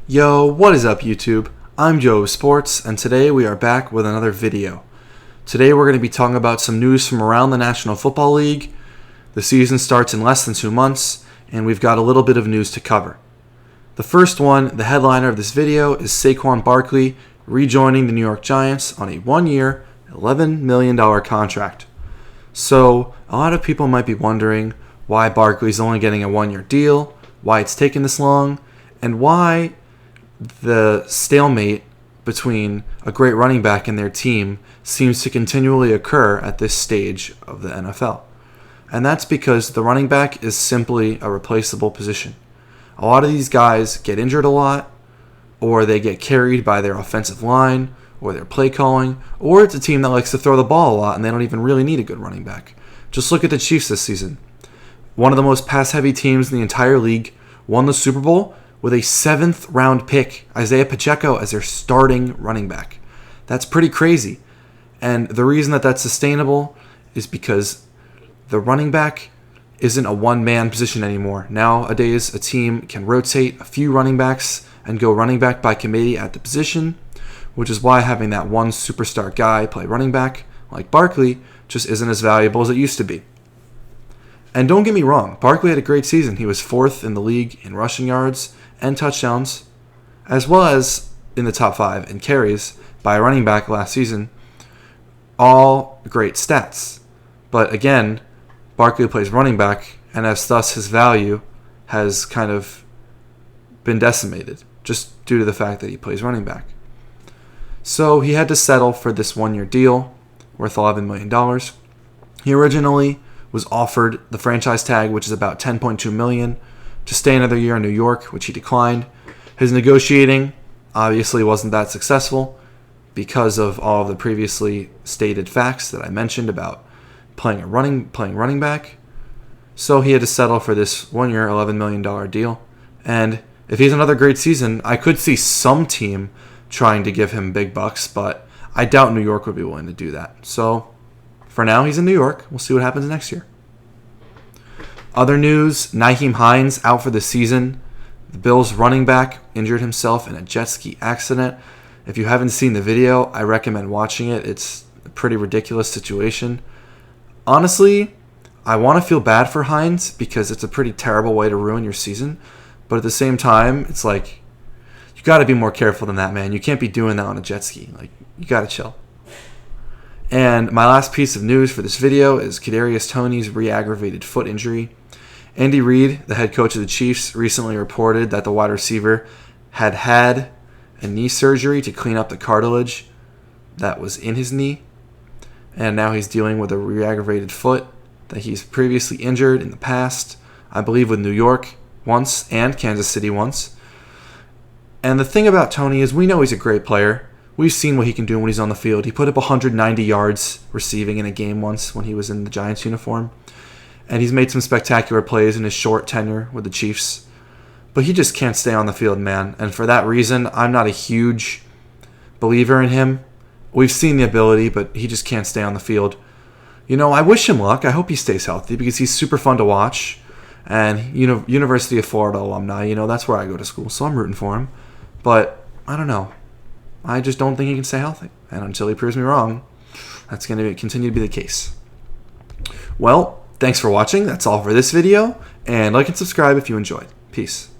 Yo, what is up YouTube? I'm Joe of Sports, and today we are back with another video. Today we're going to be talking about some news from around the National Football League. The season starts in less than 2 months, and we've got a little bit of news to cover. The first one, the headliner of this video, is Saquon Barkley rejoining the New York Giants on a 1-year, $11 million contract. So, a lot of people might be wondering why Barkley's only getting a 1-year deal, why it's taken this long, and why the stalemate between a great running back and their team seems to continually occur at this stage of the NFL. And that's because the running back is simply a replaceable position. A lot of these guys get injured a lot, or they get carried by their offensive line, or their play calling, or it's a team that likes to throw the ball a lot and they don't even really need a good running back. Just look at the Chiefs this season. One of the most pass-heavy teams in the entire league won the Super Bowl with a 7th-round pick, Isaiah Pacheco, as their starting running back. That's pretty crazy. And the reason that that's sustainable is because the running back isn't a one-man position anymore. Nowadays, a team can rotate a few running backs and go running back by committee at the position, which is why having that one superstar guy play running back, like Barkley, just isn't as valuable as it used to be. And don't get me wrong, Barkley had a great season. He was 4th in the league in rushing yards and touchdowns, as well as in the top 5 in carries by a running back last season. All great stats. But again, Barkley plays running back, and as thus his value has kind of been decimated, just due to the fact that he plays running back. So he had to settle for this 1-year deal worth $11 million. He originally was offered the franchise tag, which is about $10.2 million, to stay another year in New York, which he declined. His negotiating obviously wasn't that successful because of all of the previously stated facts that I mentioned about playing running back. So he had to settle for this 1-year, $11 million deal. And if he's another great season, I could see some team trying to give him big bucks, but I doubt New York would be willing to do that. So for now, he's in New York. We'll see what happens next year. Other news, Hines out for the season. The Bills running back injured himself in a jet ski accident. If you haven't seen the video, I recommend watching it. It's a pretty ridiculous situation. Honestly, I want to feel bad for Hines because it's a pretty terrible way to ruin your season. But at the same time, it's like, you got to be more careful than that, man. You can't be doing that on a jet ski. Like, you got to chill. And my last piece of news for this video is Toney's re-aggravated foot injury. Andy Reid, the head coach of the Chiefs, recently reported that the wide receiver had a knee surgery to clean up the cartilage that was in his knee. And now he's dealing with a re-aggravated foot that he's previously injured in the past, I believe with New York once and Kansas City once. And the thing about Toney is we know he's a great player. We've seen what he can do when he's on the field. He put up 190 yards receiving in a game once when he was in the Giants uniform. And he's made some spectacular plays in his short tenure with the Chiefs. But he just can't stay on the field, man. And for that reason, I'm not a huge believer in him. We've seen the ability, but he just can't stay on the field. You know, I wish him luck. I hope he stays healthy because he's super fun to watch. And, University of Florida alumni, that's where I go to school. So I'm rooting for him. But I don't know. I just don't think he can stay healthy. And until he proves me wrong, that's going to continue to be the case. Well, thanks for watching. That's all for this video. And like and subscribe if you enjoyed. Peace.